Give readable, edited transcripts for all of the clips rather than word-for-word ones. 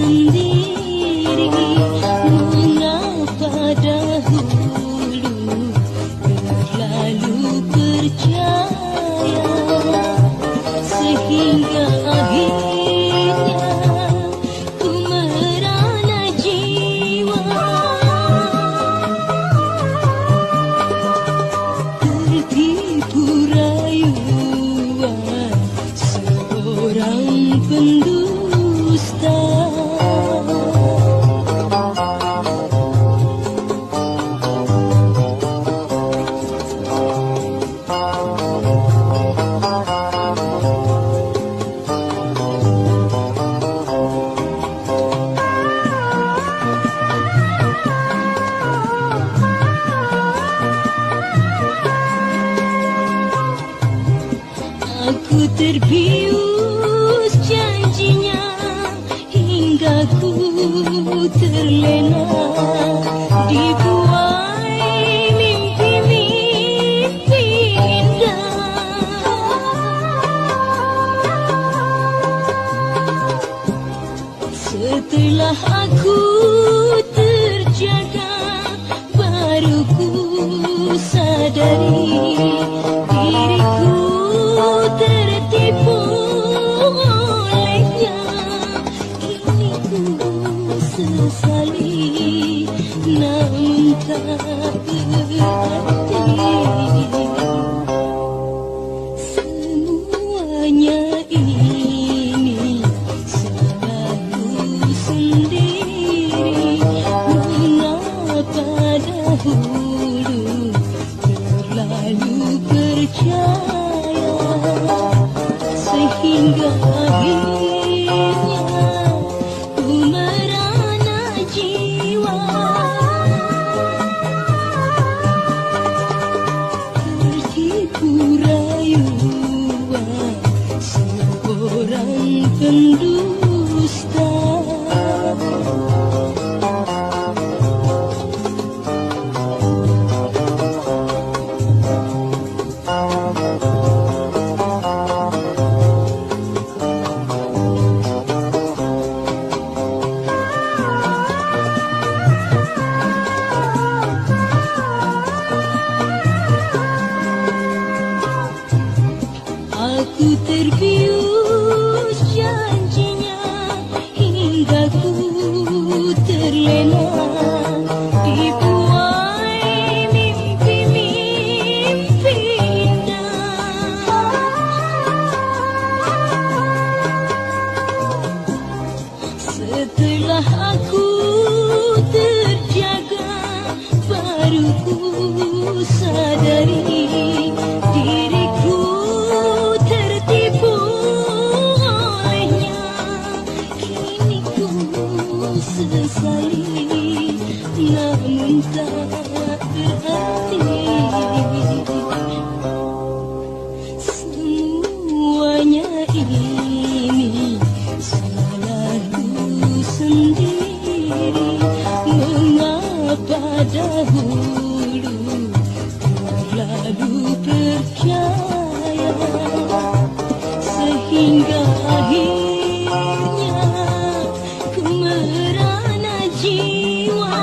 sendiri. Mengapa dahulu terlalu percaya, sehingga akhirnya ku merana jiwa. Tertipu rayuan seorang pendusta. Aku terbius janjinya hingga ku terlena dibuai mimpi-mimpi indah. Setelah aku terjaga, baru ku sadari diriku tertipu olehnya. Kini ku sesali, namun tak berarti. Semuanya ini salahku sendiri. Mengapa dahulu terlalu percaya, sehingga akhirnya ku merana jiwa. Tertipu rayuan seorang pendusta. Aku terbius janjinya hingga ku terlena dibuai mimpi-mimpi indah. Setelah aku terjaga, baru ku sadari diriku tertipu olehnya. Kini ku sesali, namun tak berarti. Semuanya ini salahku sendiri. Mengapa dahulu terlalu percaya, sehingga akhirnya ku merana jiwa.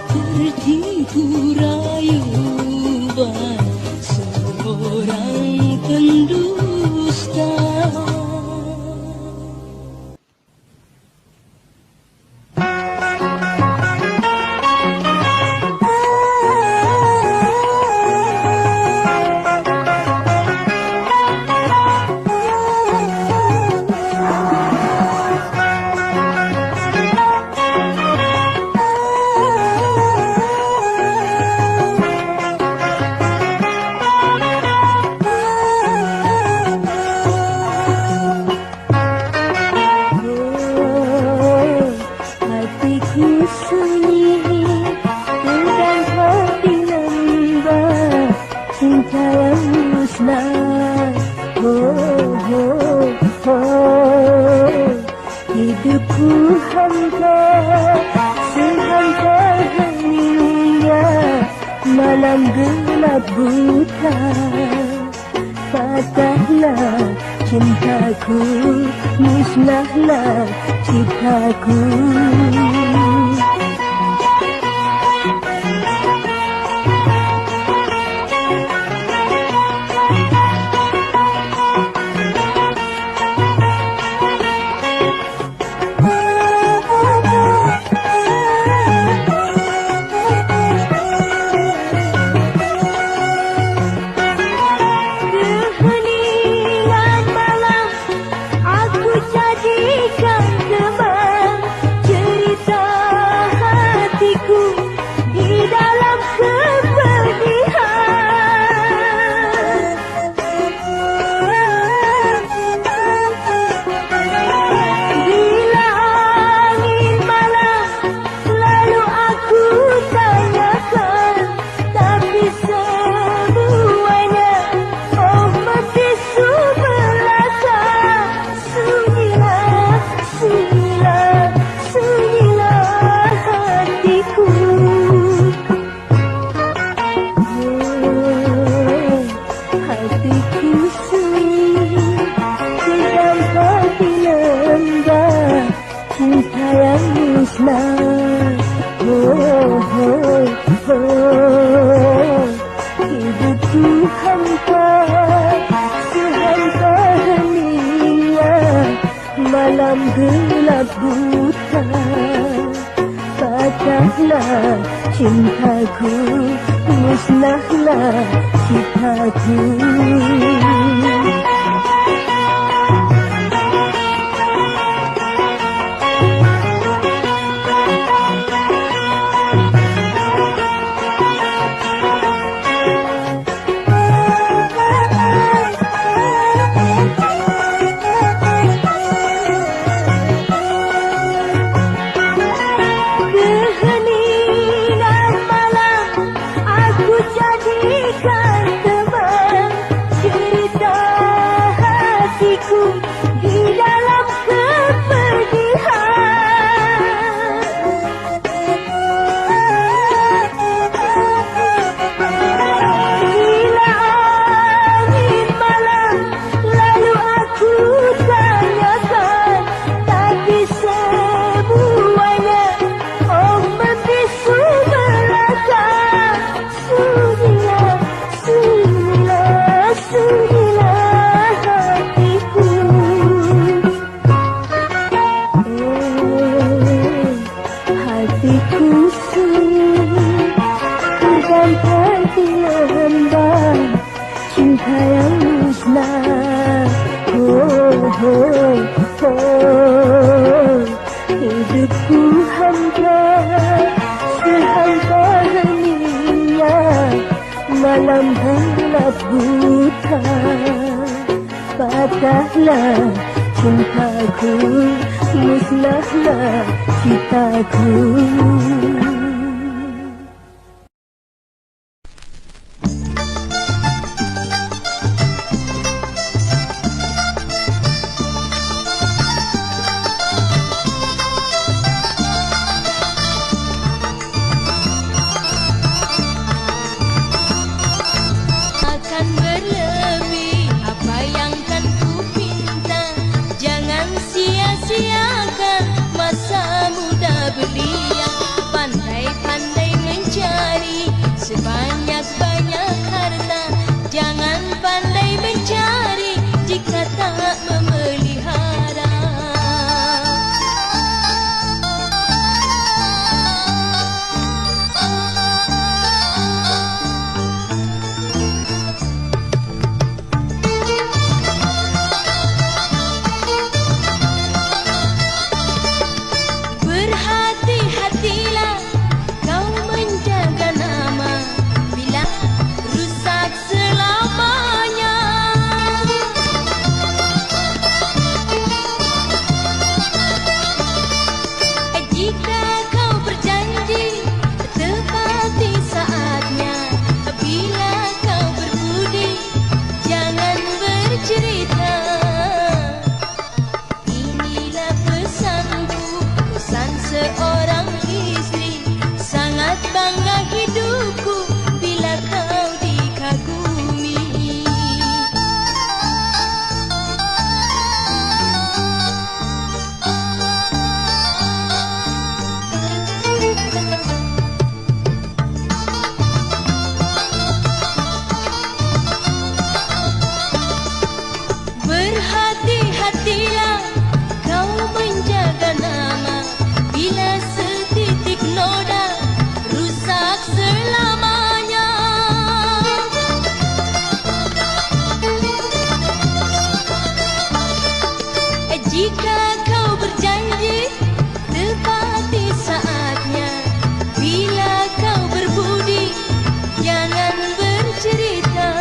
Tertipu rayuan seorang pendusta. Hidupku hampa, sehampa hening malam gelap buta, patahlah cintaku, musnahlah cintaku. Keheningan malam aku jadikan teman, cerita hatiku di dalam kepedihan. Bila angin malam lalu aku tanyakan, tapi semuanya oh membisu belaka. Sunyilah, sunyilah, sunyilah hatiku. Hatiku sunyi, sedang hati lembah, cinta yang musnah. Hidupku hampa, sehampa heningnya malam gelap buta. Patahlah cintaku, musnahlah cintaku. Keheningan malam aku jadikan teman, cerita hatiku di dalam kepedihan. Bila angin malam lalu aku tanyakan, tapi semuanya oh membisu belaka. Sunyilah, sunyilah, sunyilah hatiku. Hatiku sunyi, sedang hati lembah, cinta yang musnah. Hidupku hampa, sehampa heningnya malam gelap buta. Patahlah cintaku, musnahlah cintaku. Akan berlebih apa yang kan ku pinta. Jangan sia-siakan masa muda belia. Jika kau berjanji, tepati saatnya. Bila kau berbudi, jangan bercerita.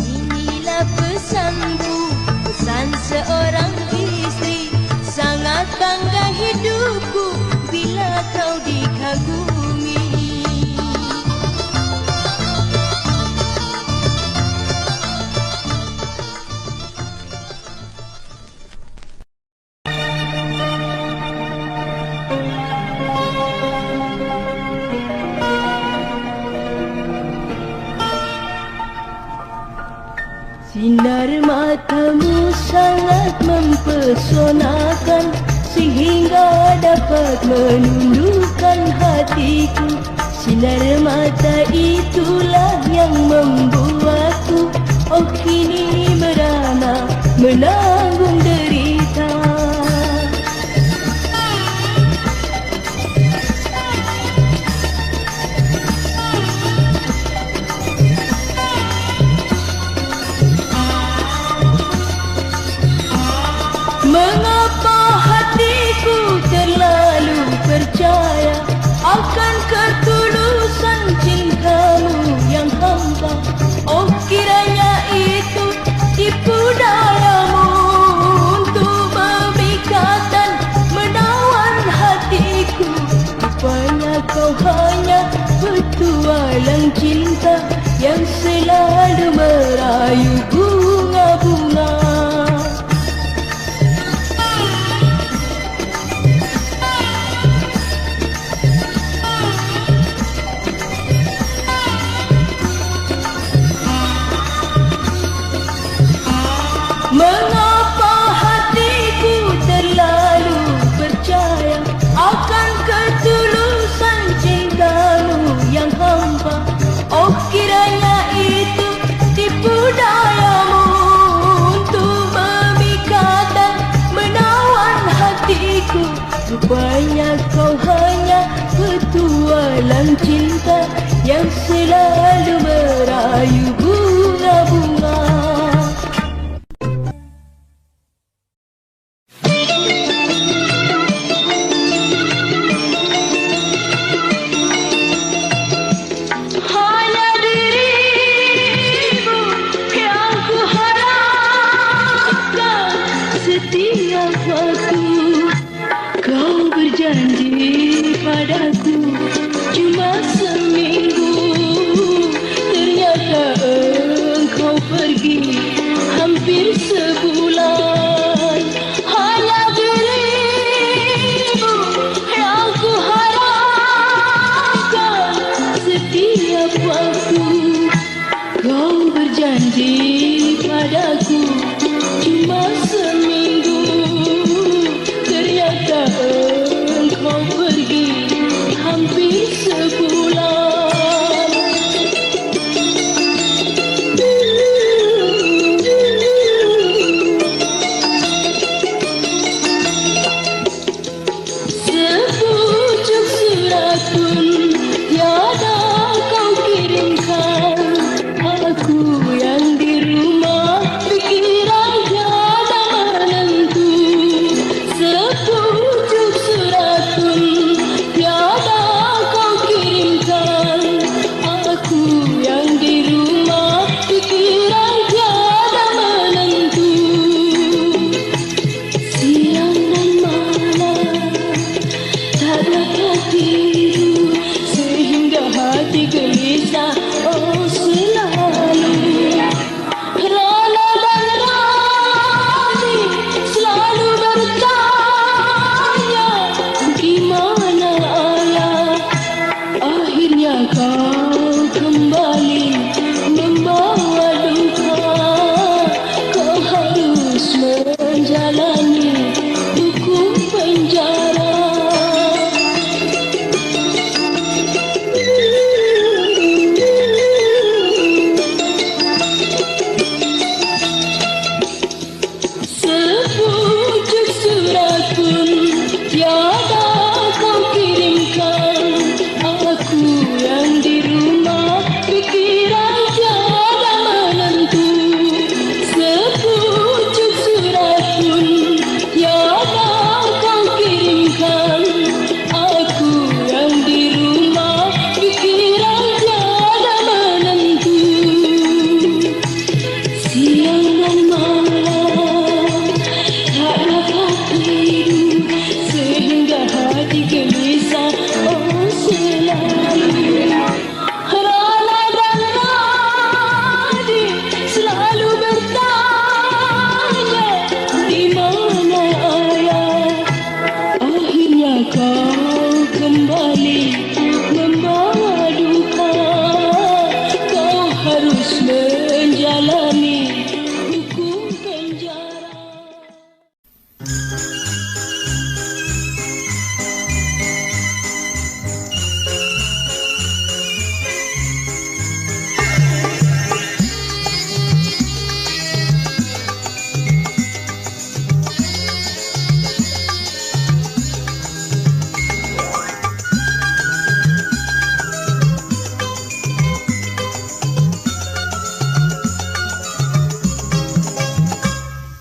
Inilah pesanku, pesan seorang istri. Sangat bangga hidupku bila kau dikagumi. Sinar matamu sangat mempesonakan, sehingga dapat menundukkan hatiku. Sinar mata itulah yang membuatku, oh kini merana menanggung derita. Mengapa hatiku terlalu percaya akan ketulusan cintamu yang hampa? Oh kiranya itu tipu dayamu untuk memikat dan menawan hatiku. Rupanya kau hanya petualang cinta yang selalu merayu bunga-bunga. Mengapa hatiku terlalu percaya akan ketulusan cintamu yang hampa? Oh kiranya itu tipu dayamu untuk memikat dan menawan hatiku. Rupanya kau hanya petualang cinta yang selalu merayu bunga-bunga. Setiap waktu kau berjanji padaku cuma seminggu, ternyata engkau pergi hampir sebulan. Hanya dirimu yang ku harapkan. Setiap waktu kau berjanji padaku cuma seminggu, ternyata engkau pergi hampir sebulan.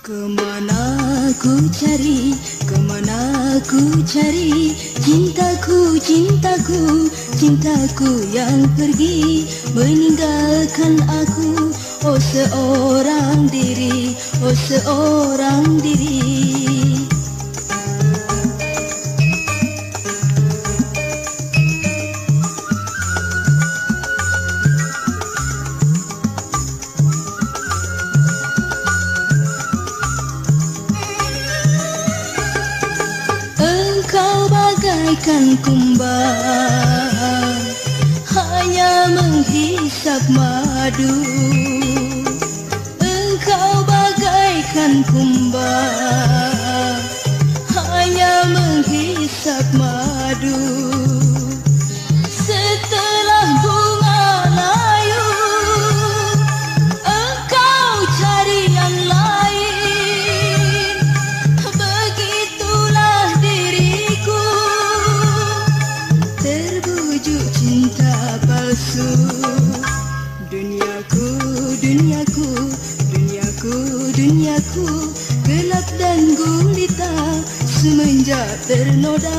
Kemana ku cari, kemana ku cari cintaku, cintaku, cintaku yang pergi meninggalkan aku. Oh seorang diri, oh seorang diri. Bagaikan kumbang hanya menghisap madu. Engkau bagaikan kumbang hanya menghisap madu. Setelah bunga layu engkau cari yang lain. Begitulah diriku terbujuk cinta palsu. Duniaku, duniaku, duniaku, duniaku gelap dan gulita semenjak ternoda.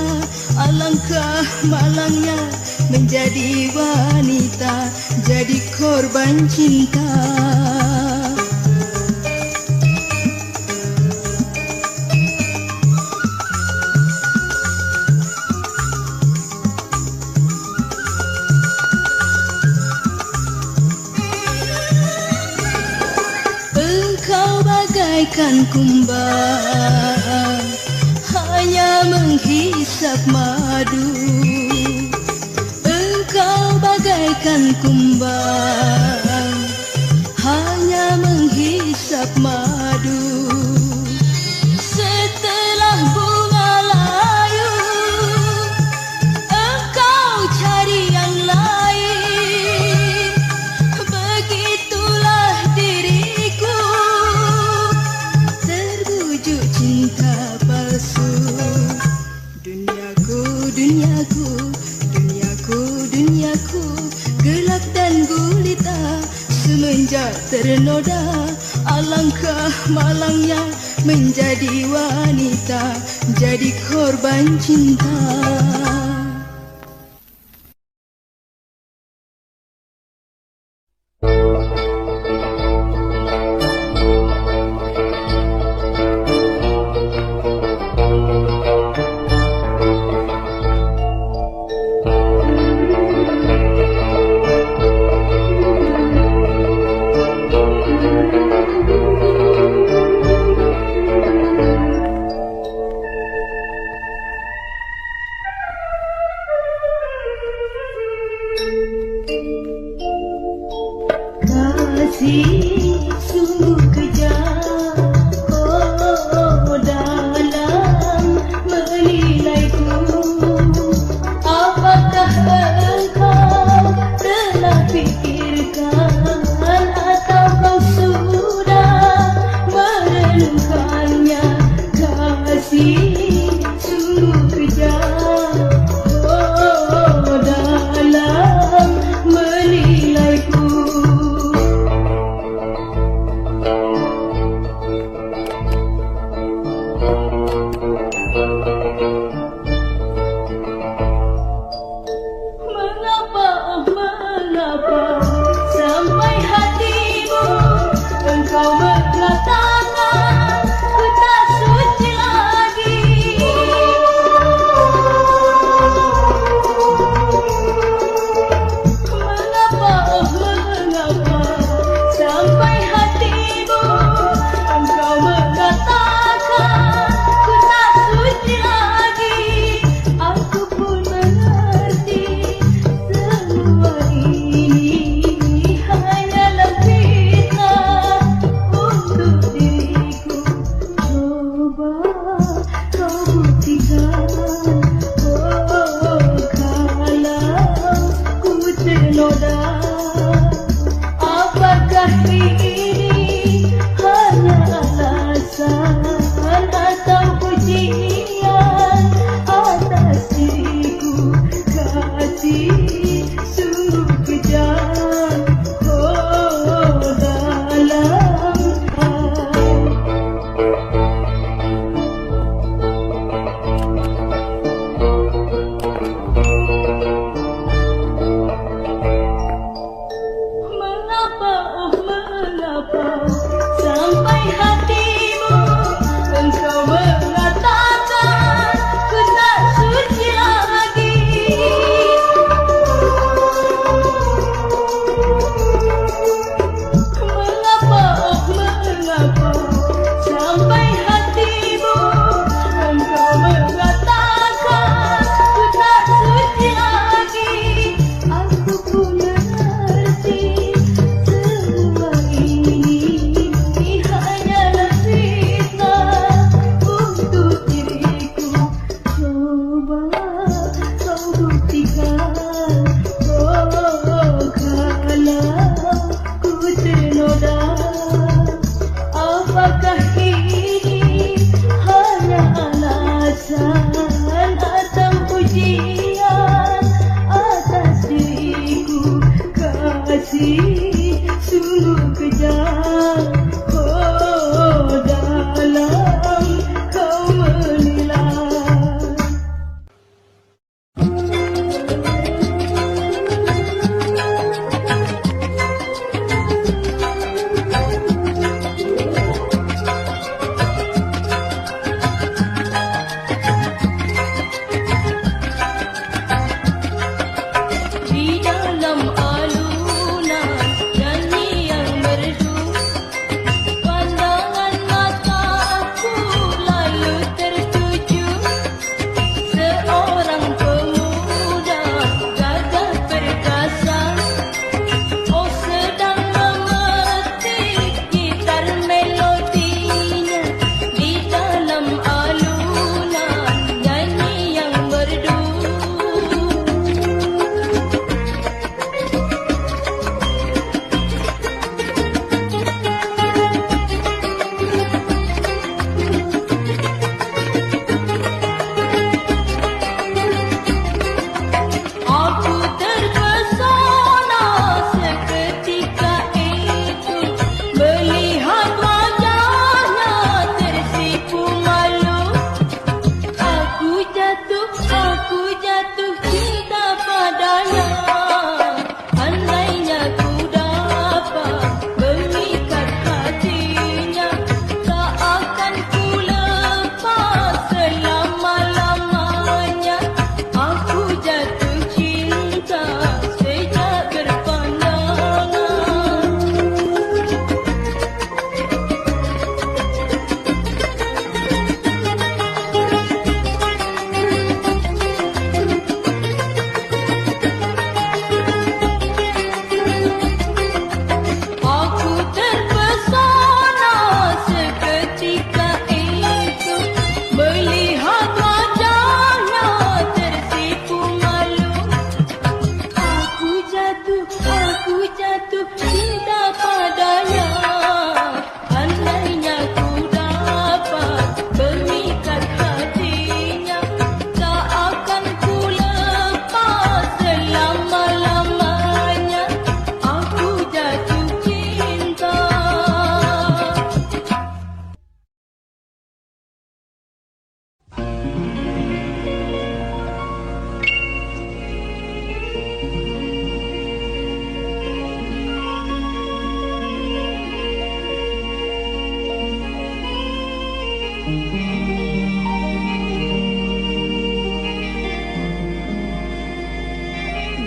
Alangkah malangnya menjadi wanita, jadi korban cinta. Engkau bagaikan kumbang hanya menghisap madu. Engkau bagaikan kumbang hanya menghisap madu. Setelah bunga layu engkau cari yang lain. Begitulah diriku terbujuk cinta palsu. Duniaku, duniaku, duniaku, duniaku gelap dan gulita semenjak ternoda. Alangkah malangnya menjadi wanita, jadi korban cinta.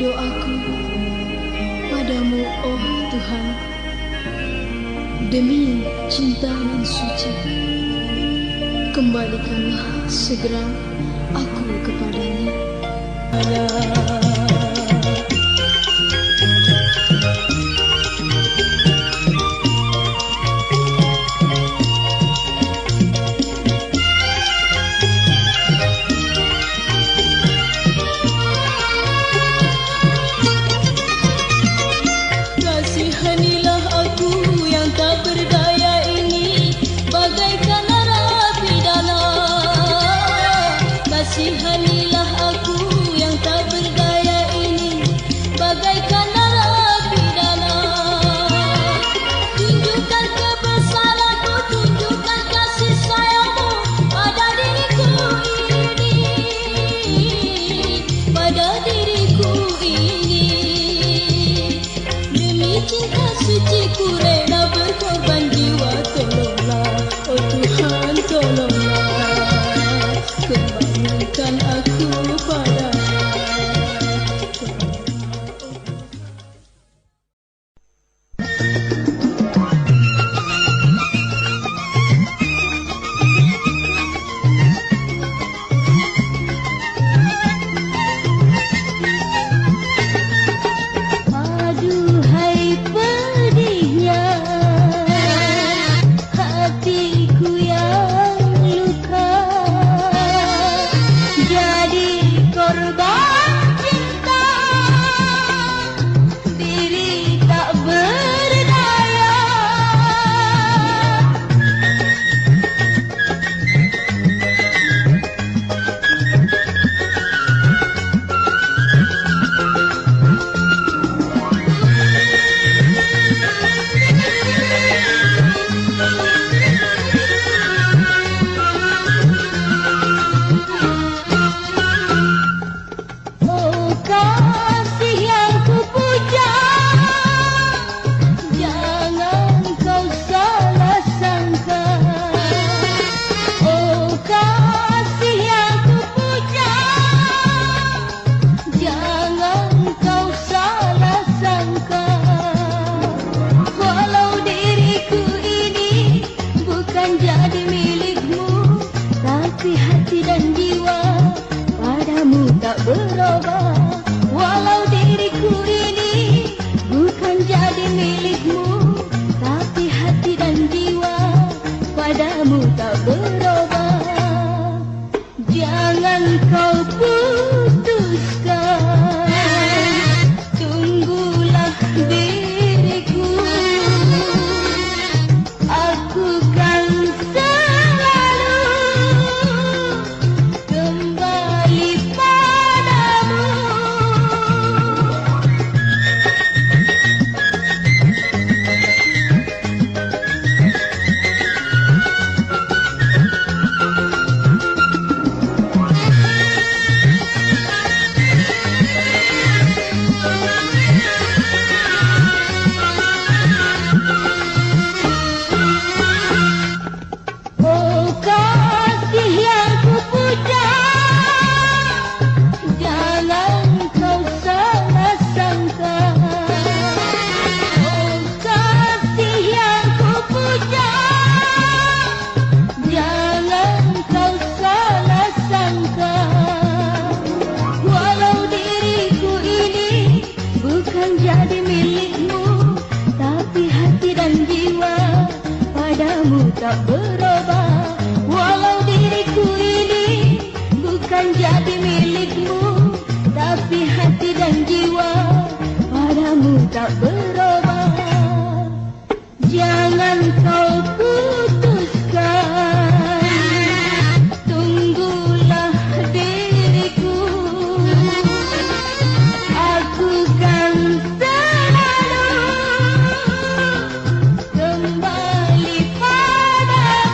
Doaku padamu, oh Tuhan, demi cinta yang suci, kembalikanlah segera aku kepadanya. Kasihanilah aku yang tak berdaya ini, bagaikan narapidana. Kasihanilah aku yang tak berdaya ini, bagaikan narapidana. Tunjukkan kebesaranmu, tunjukkan kasih sayangmu pada diriku ini, pada diriku ini. Demi cinta suci ku rela berkorban jiwa, tolonglah, oh Tuhan tolonglah, kembalikan aku padanya. Aduhai pedihnya hatiku yang luka, jadi korban cinta, diri tak berdaya. Oh kasih yang kupuja, jangan kau salah sangka. Oh kasih yang kupuja, jangan kau salah sangka. Walau diriku ini bukan jadi milikmu, tapi hati dan jiwa padamu tak berubah. Walau diriku ini bukan jadi milikmu, tapi hati dan jiwa padamu tak berubah. Jangan kau putuskan, tunggulah diriku, aku kan selalu kembali padamu. Oh kasih yang kupuja, jangan kau salah sangka. Oh kasih yang kupuja, jangan kau salah sangka. Walau diriku ini bukan jadi milikmu, tapi hati dan jiwa padamu tak berubah. Walau diriku ini bukan jadi milikmu, tapi hati dan jiwa padamu tak berubah. Jangan kau putuskan, tunggulah diriku, aku kan selalu kembali padamu.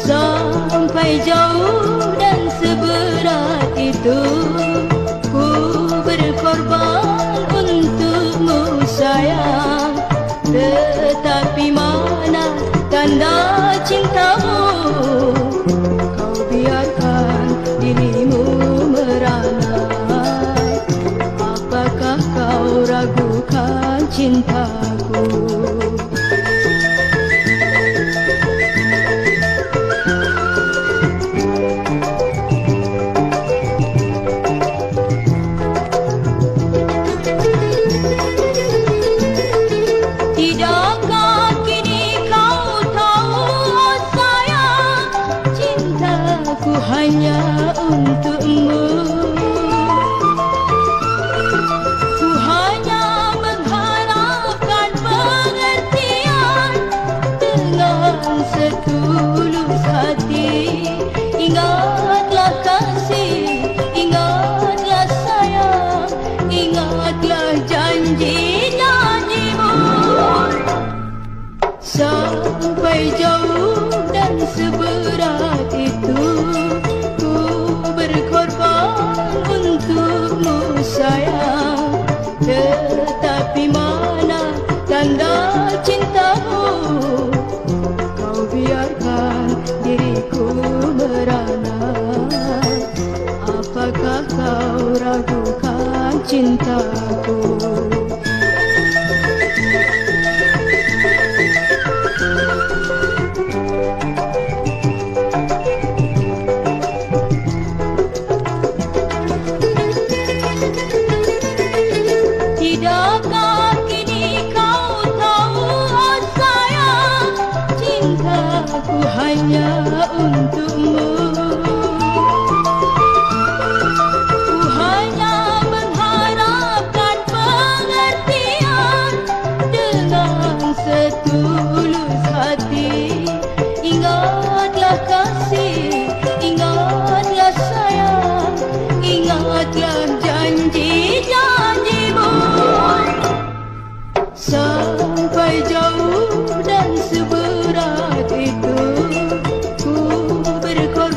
Sampai jauh dan seberat itu ku berkorban untukmu sayang. Tetapi mana tanda cintamu? Kau biarkan dirimu merana. Apakah kau ragukan cintaku? Tidakkah kini kau tahu, oh sayang, cintaku hanya untukmu. Ku hanya mengharapkan pengertian dengan setulus hati. Ingatlah kasih, ingatlah sayang, ingatlah janji-janjimu. Sampai jauh dan seberat itu ku berkorban untukmu sayang. Tetapi mana tanda cintamu? Kau biarkan diriku merana. Apakah kau ragukan cintaku? Tidakkah kini kau tahu, oh sayang, cintaku hanya untukmu. Ku hanya mengharapkan pengertian dengan setulus hati. Ingatlah kasih, ingatlah sayang, ingatlah janji-janjimu. Sampai jauh dan seberat itu ku berkorban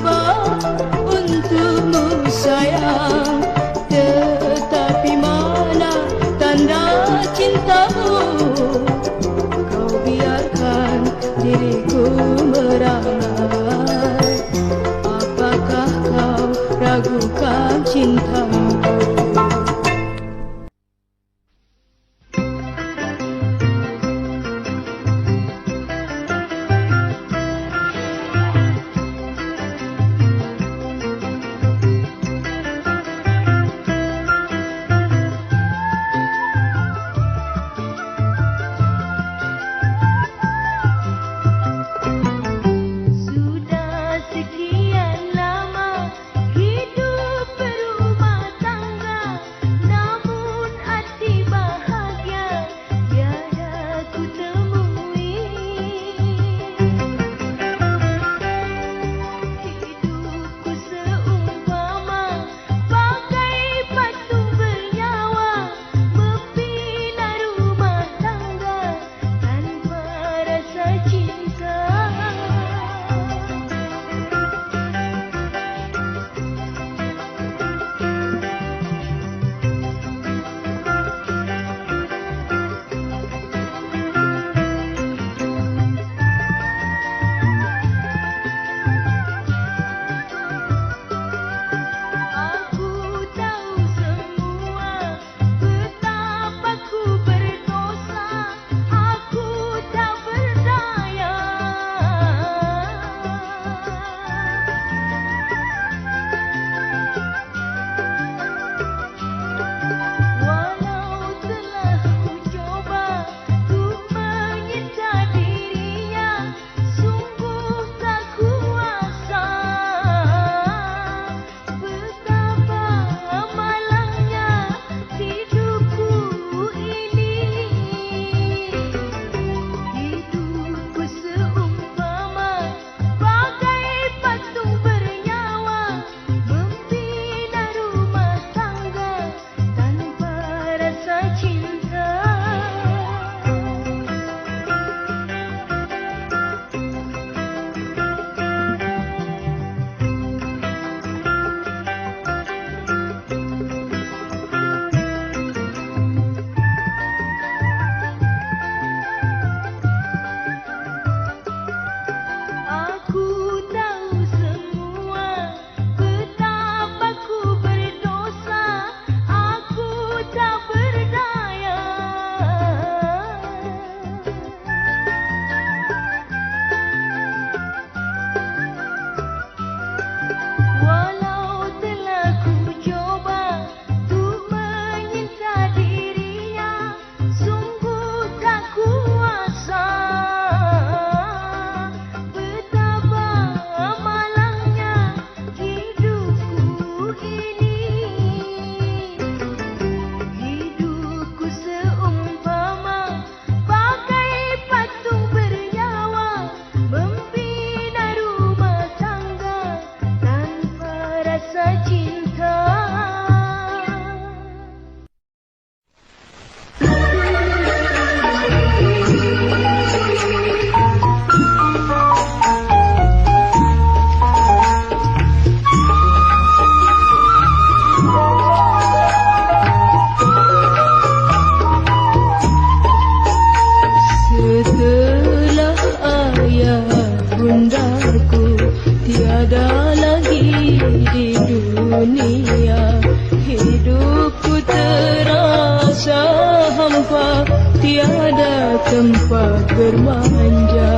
padaku, tiada lagi di dunia. Hidupku terasa hampa, tiada tempat bermanja.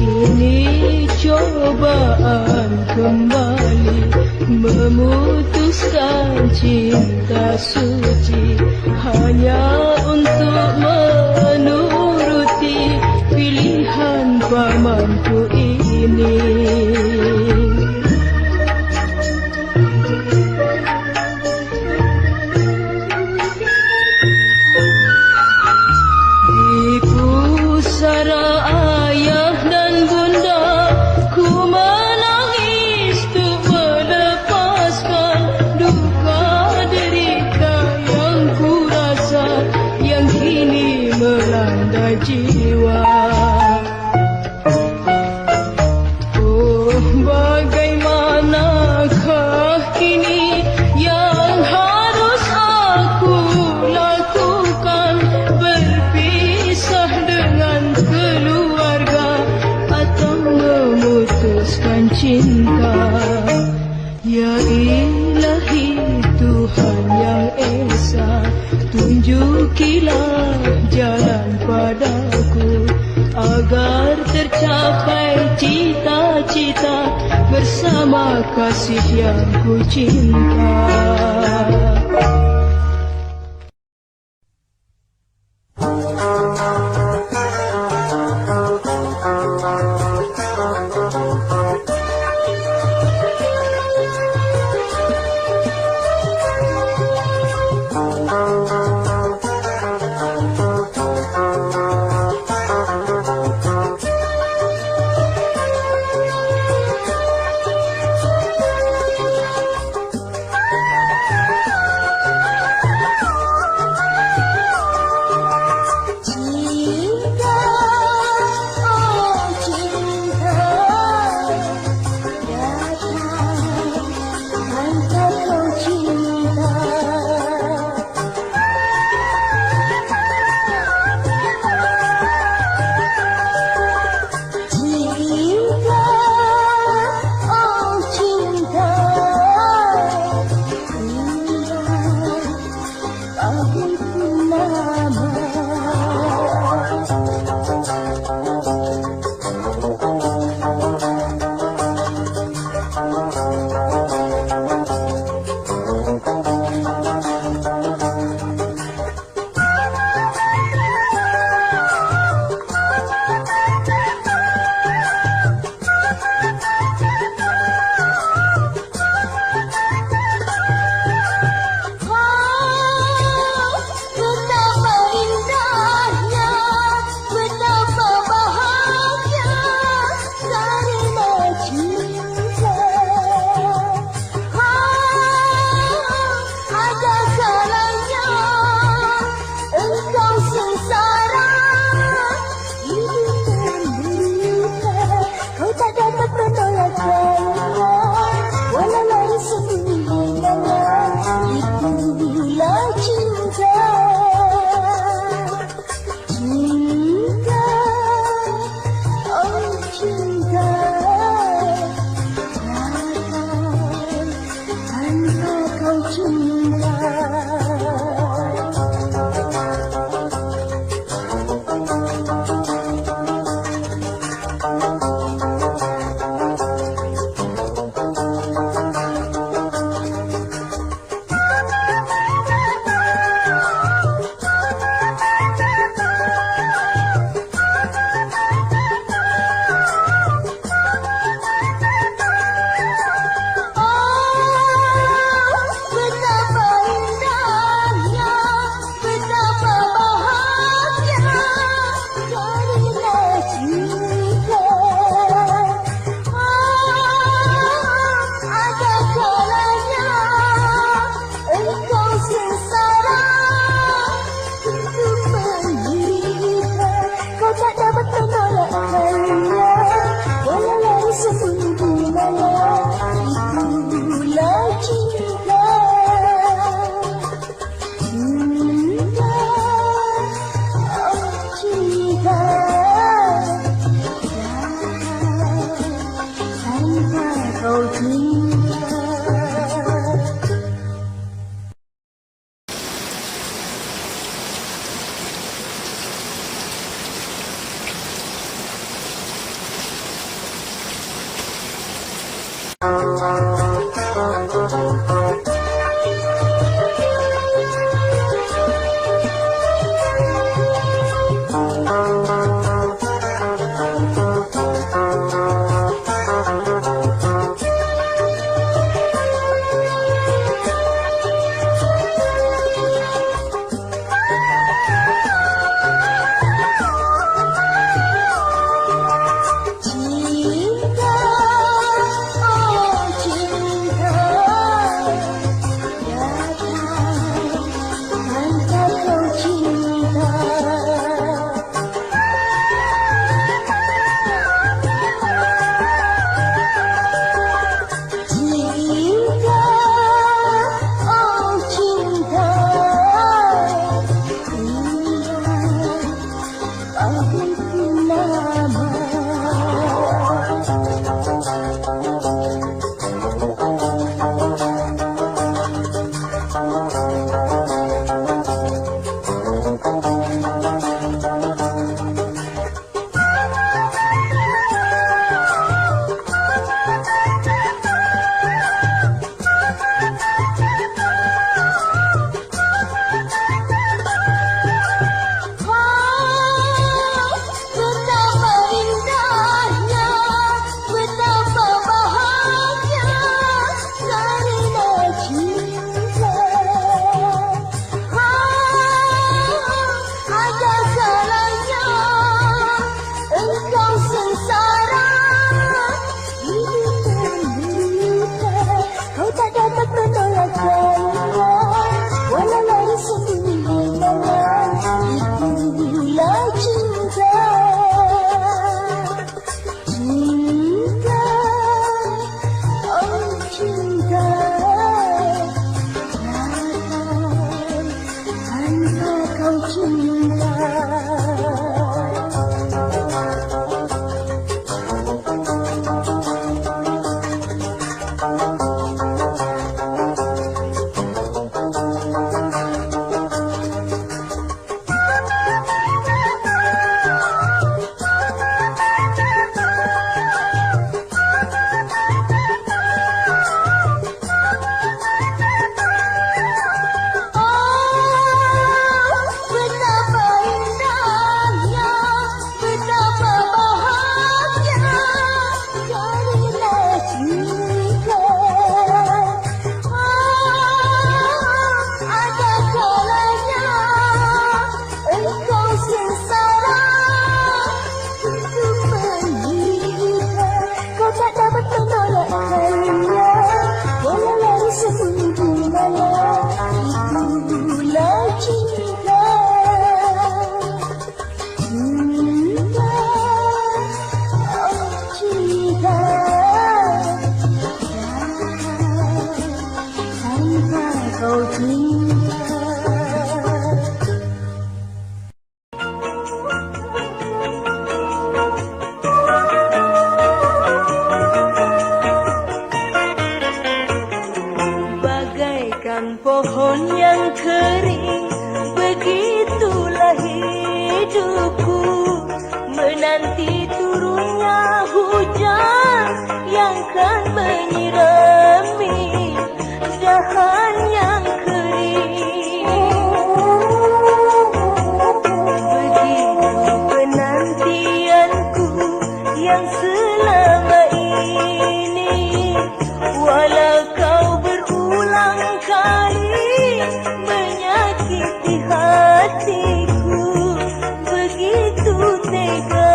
Kini cobaan kembali, memutuskan cinta suci hanya untuk menuruti pilihan pamanku ini. Di pusara ayah dan bunda, ku menangis untuk melepaskan duka derita yang ku rasa, yang kini melanda jiwa. Oh, bagaimanakah kini yang harus aku lakukan? Berpisah dengan keluarga atau memutuskan cinta? Ya Ilahi Tuhan yang Esa, tunjukilah jalan padaku agar tercapai cita-cita bersama kasih yang ku cinta. kau cinta. Pohon yang kering, begitulah hidupku, menanti turunnya hujan yang kan menyirami dahan yang kering. Begitu penantianku yang selama ini, walau kau berulang kali menyakiti hatiku begitu tega.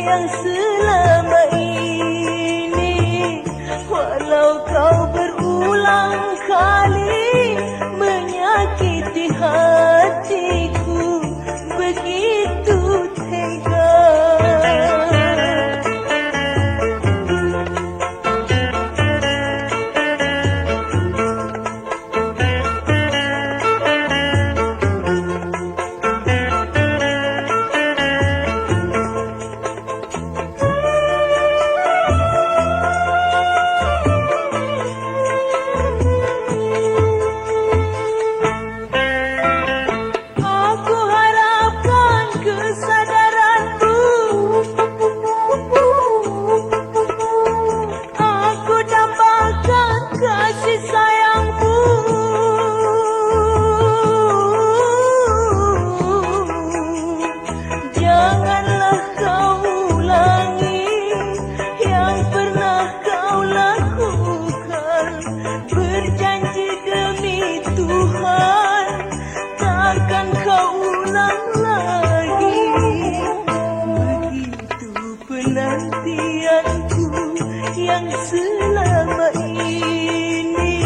yang selama ini. Walau kau berulang kali menyakiti hatiku begitu tega. Aku harapkan kesadaranmu, aku tambahkan kasih sayangmu. Janganlah kau ulangi yang pernah kau lakukan. Berjanji demi Tuhan takkan kau ulang lagi. Begitu penantianku yang selama ini.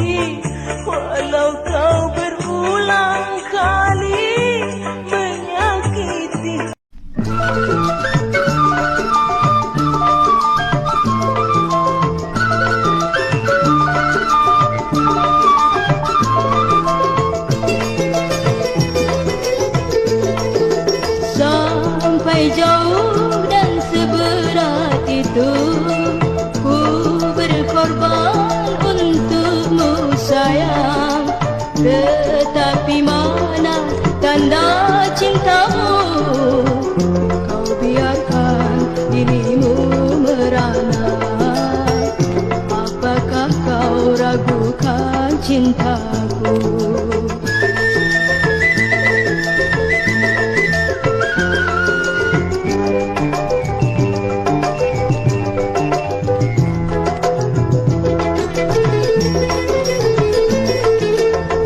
Walau kau berulang kali menyakiti. Sampai jauh dan seberat itu ku berkorban untukmu sayang. Tetapi mana tanda cintamu? Kau biarkan dirimu merana. Apakah kau ragukan cintaku?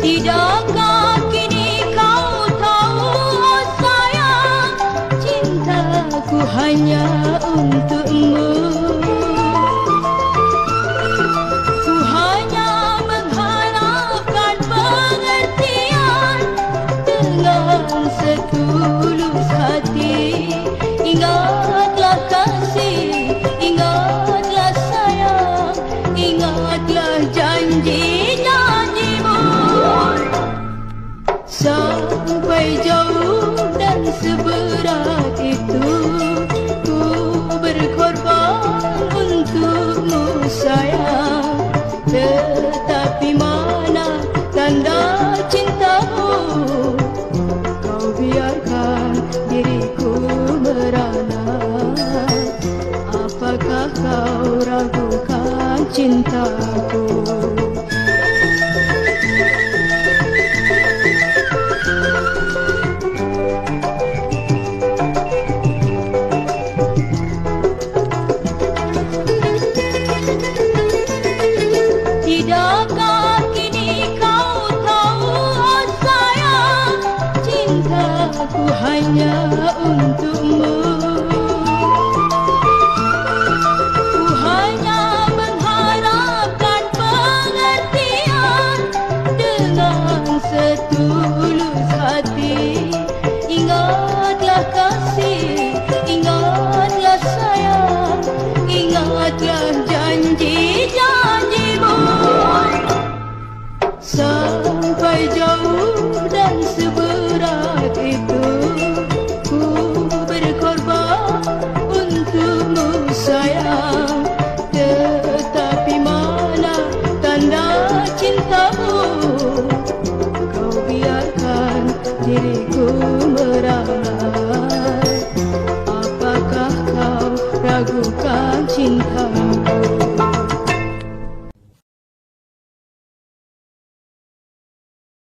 Tidakkah kini kau tahu, oh sayang, cintaku hanya untukmu. Ku hanya mengharapkan pengertian dengan setulus hati. Ingatlah kasih, ingatlah sayang, ingatlah janji-janjimu. Sampai jauh dan seberat itu ku berkorban untukmu sayang. Tetapi mana tanda cintamu? Kau biarkan diriku merana. Apakah kau ragukan cintaku? Tidakkah kini kau tahu, oh sayang, cintaku hanya untukmu. Ku hanya mengharapkan pengertian dengan setulus hati. Ingatlah kasih, ingatlah sayang, ingatlah janji-janjimu. Sampai jauh dan seberat itu ku berkorban untukmu sayang. Tetapi mana tanda cintamu? Kau biarkan diriku merana.